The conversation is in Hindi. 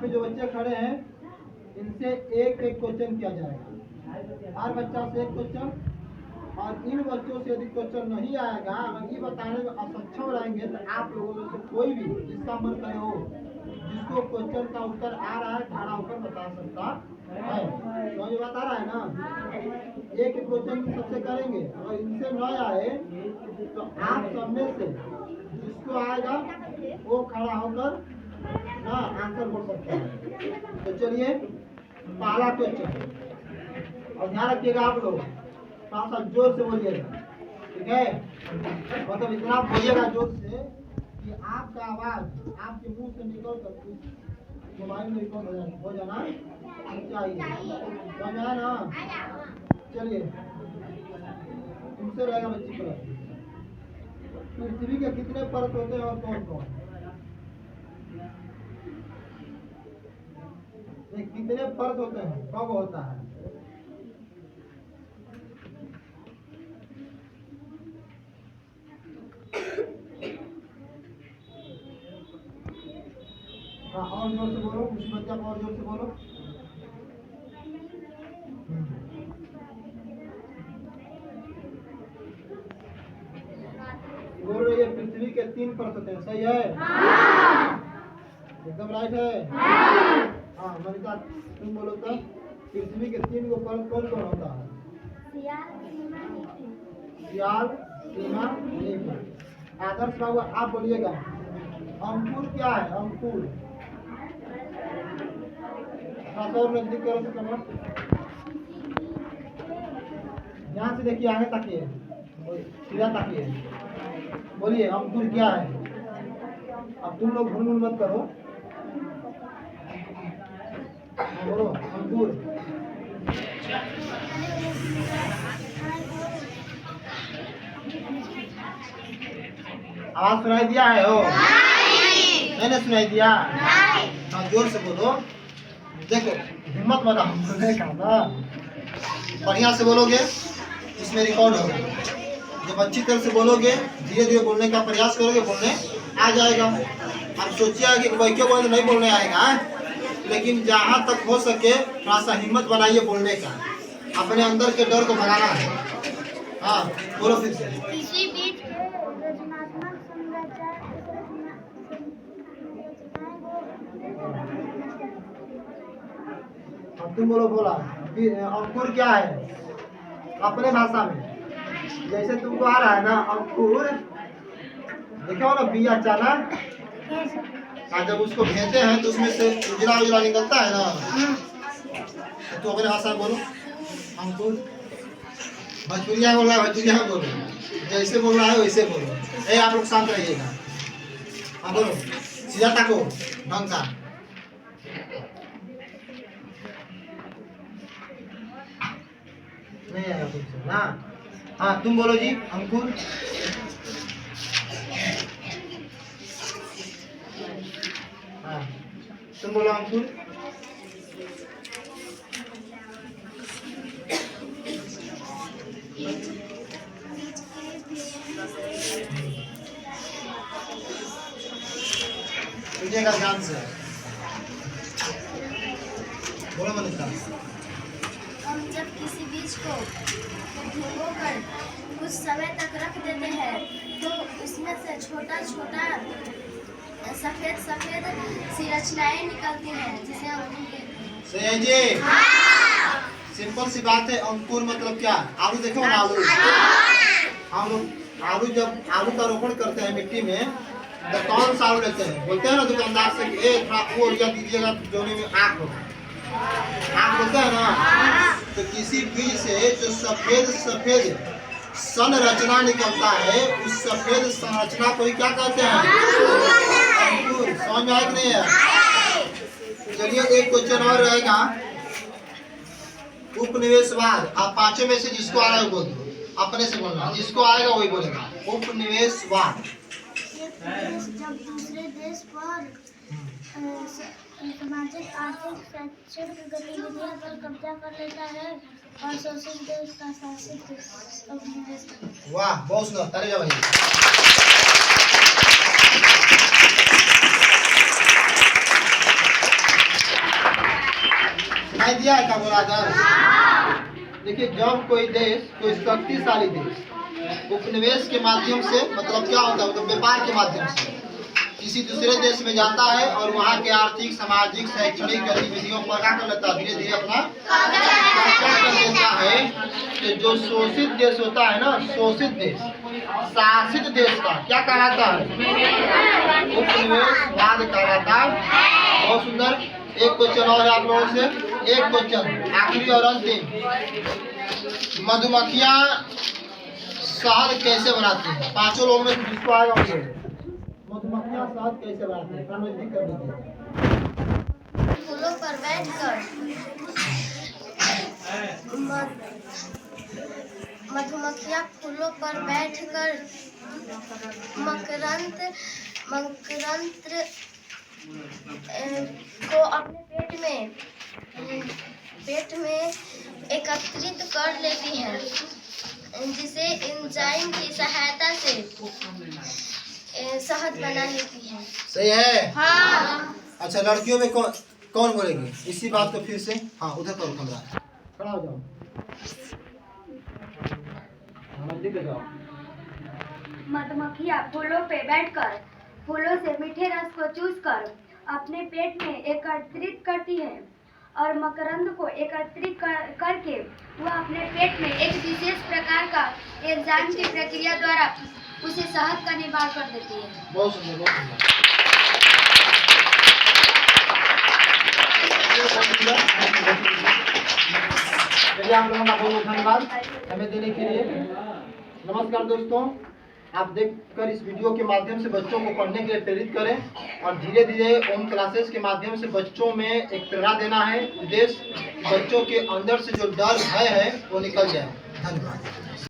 पे जो बच्चे खड़े हैं इनसे एक एक क्वेश्चन किया जाएगा, हर बच्चा से एक क्वेश्चन। और इन बच्चों से यदि क्वेश्चन नहीं आएगा, अगर ये बताने में असक्षम रहेंगे तो आप लोगों में से कोई भी जिसका मन करे हो, जिसको क्वेश्चन का उत्तर आ रहा है खड़ा होकर बता सकता है। तो ये बात आ रहा है ना, एक एक क्वेश्चन सबसे करेंगे। अगर इनसे न आए तो आप सब में से जिसको आएगा वो खड़ा होकर ना आंसर बोल सकता है। तो चलिए पहला क्वेश्चन, और ध्यान रखिएगा आप लोग थोड़ा सा जोर से बोलिएगा, ठीक है? मतलब इतना बोलिएगा जोर से कि आपका आवाज आपके मुंह से निकल कर मोबाइल में रिकॉर्ड हो जाना चाहिए। समझ आया ना? चलिए तुमसे रहेगा बच्ची पर, पृथ्वी के कितने परत होते हैं और कौन कौन? कितने परत होते हैं, कब होता है? हाँ और जोर से बोलो, उस बच्चा को और जोर से बोलो। बोल रही है पृथ्वी के 3 परत होते हैं, सही है? एकदम राइट है। हाँ मनीषा तुम बोलो तो, पृथ्वी के 3 गो परत कौन कौन होता है? सियाल, सीमा, नील। आदर्श बाबू आप बोलिएगा अंकुर क्या है? अंकुर और नजदीक करो तो कमर, ध्यान से देखिए, आगे ताकिए, सीधा ताकिए, बोलिए अंकुर क्या है? अब तुम लोग घुन मत करो, बोलो अंकुर। आवाज सुनाई दिया है? हो नहीं सुनाई दिया? हाँ जोर से बोलो, देखो हिम्मत बना बोलने का ना, बढ़िया से बोलोगे इसमें रिकॉर्ड होगा। जब अच्छी तरह से बोलोगे, धीरे धीरे बोलने का प्रयास करोगे, बोलने आ जाएगा। अब सोचिए कि वैक्य बोल नहीं बोलने आएगा, लेकिन जहाँ तक हो सके थोड़ा सा हिम्मत बनाइए बोलने का, अपने अंदर के डर को भगाना है। हाँ बोलो फिर से। तुम बोलो, बोला अंकुर क्या है अपने भाषा में? जैसे तुमको आ रहा है ना अंकुर, देखो ना बिया चना, जब उसको भेजते हैं तो उसमें से उजला उजला निकलता है ना, तो अपने भाषा में बोलो अंकुर। भोजपुरिया बोल रहा है, भोजपुरिया बोलो, जैसे बोल रहा है वैसे बोलो। आप लोग शांत रहिएगा। हाँ बोलो, सीधा ताको ढंग का। नहीं आया तुमसे ना? हाँ तुम बोलो जी अंकुर। हाँ तुम बोलो अंकुर। सुनिएगा ध्यान से, बोलो मनीषा। हम जब किसी बीज को भिगोकर कुछ समय तक रख देते हैं तो उसमें से छोटा छोटा सफेद सफेद सी रचनाएं निकलती हैं, जिसे हम कहते हैं। जी सिंपल सी बात है। अंकुर मतलब क्या? आलू देखो ना, आलू हम लोग आलू जब आलू का रोपण करते हैं मिट्टी में तो कौन सा आलू लेते हैं? बोलते हैं ना दुकानदार से वो लिया दीजिएगा जोने में आँख हो, आँख बोलते हैं ना। तो किसी बीज से जो सफेद सफेद संरचना निकलता है, उस सफेद संरचना को ही क्या कहते हैं? अंकुर। समझ में आया कि नहीं है? चलिए एक क्वेश्चन और रहेगा, उपनिवेशवाद। आप पांचों में से जिसको आ रहा है बोल दो, अपने से बोलना, जिसको आएगा वही बोलेगा। उपनिवेशवाद जब दूसरे देश पर सामाजिक आर्थिक शैक्षणिक गतिविधियों पर कब्जा कर लेता है और शोषित देश का शासित उपनिवेश करता है। वाह बहुत सुंदर, ताली बजाओ भाई। दिखाई दिया है क्या बोला दर्ज? देखिए, जब कोई देश, कोई शक्तिशाली देश उपनिवेश के माध्यम से, मतलब क्या होता है, मतलब व्यापार के माध्यम से किसी दूसरे देश में जाता है और वहाँ के आर्थिक, सामाजिक, शैक्षणिक गतिविधियों पर क्या कर लेता है, धीरे धीरे अपना कब्जा कर लेता है। तो जो शोषित देश होता है ना, शोषित देश, शासित देश का क्या कहलाता है, उपनिवेशवाद कहलाता है। बहुत सुंदर। एक क्वेश्चन और है आप लोगों से, एक क्वेश्चन आखिरी और अंतिम। मधुमक्खियाँ शहद कैसे बनाती हैं? पांचों लोगों में जिसको आएगा वो बोले। मधुमक्खियाँ शहद कैसे बनाती हैं? नजदीक कर दीजिए। फूलों पर बैठकर मधुमक्खियाँ फूलों पर बैठकर मकरंद को अपने पेट में एकत्रित कर लेती हैं, जिसे एंजाइम की सहायता से शहद बना लेती है। सही है? हाँ। अच्छा, लड़कियों में कौन बोलेगी इसी बात को फिर से? हाँ, उधर करो, कैमरा खड़ा हो जाओ, नजदीक ले जाओ। मधुमक्खियाँ फूलों पे बैठकर फूलों से मीठे रस को चूसकर अपने पेट में एकत्रित करती है और मकरंद को एकत्रित करके वह अपने पेट में एक विशेष प्रकार का एंजाइम की प्रक्रिया द्वारा उसे शहद का निर्माण कर देती है। बहुत सुंदर, बहुत सुंदर। चलिए, आप लोगों का बहुत बहुत धन्यवाद हमें देने के लिए। नमस्कार दोस्तों, आप देखकर इस वीडियो के माध्यम से बच्चों को पढ़ने के लिए प्रेरित करें और धीरे धीरे ओम क्लासेस के माध्यम से बच्चों में एक प्रेरणा देना है। उद्देश्य बच्चों के अंदर से जो डर भय है वो निकल जाए। धन्यवाद।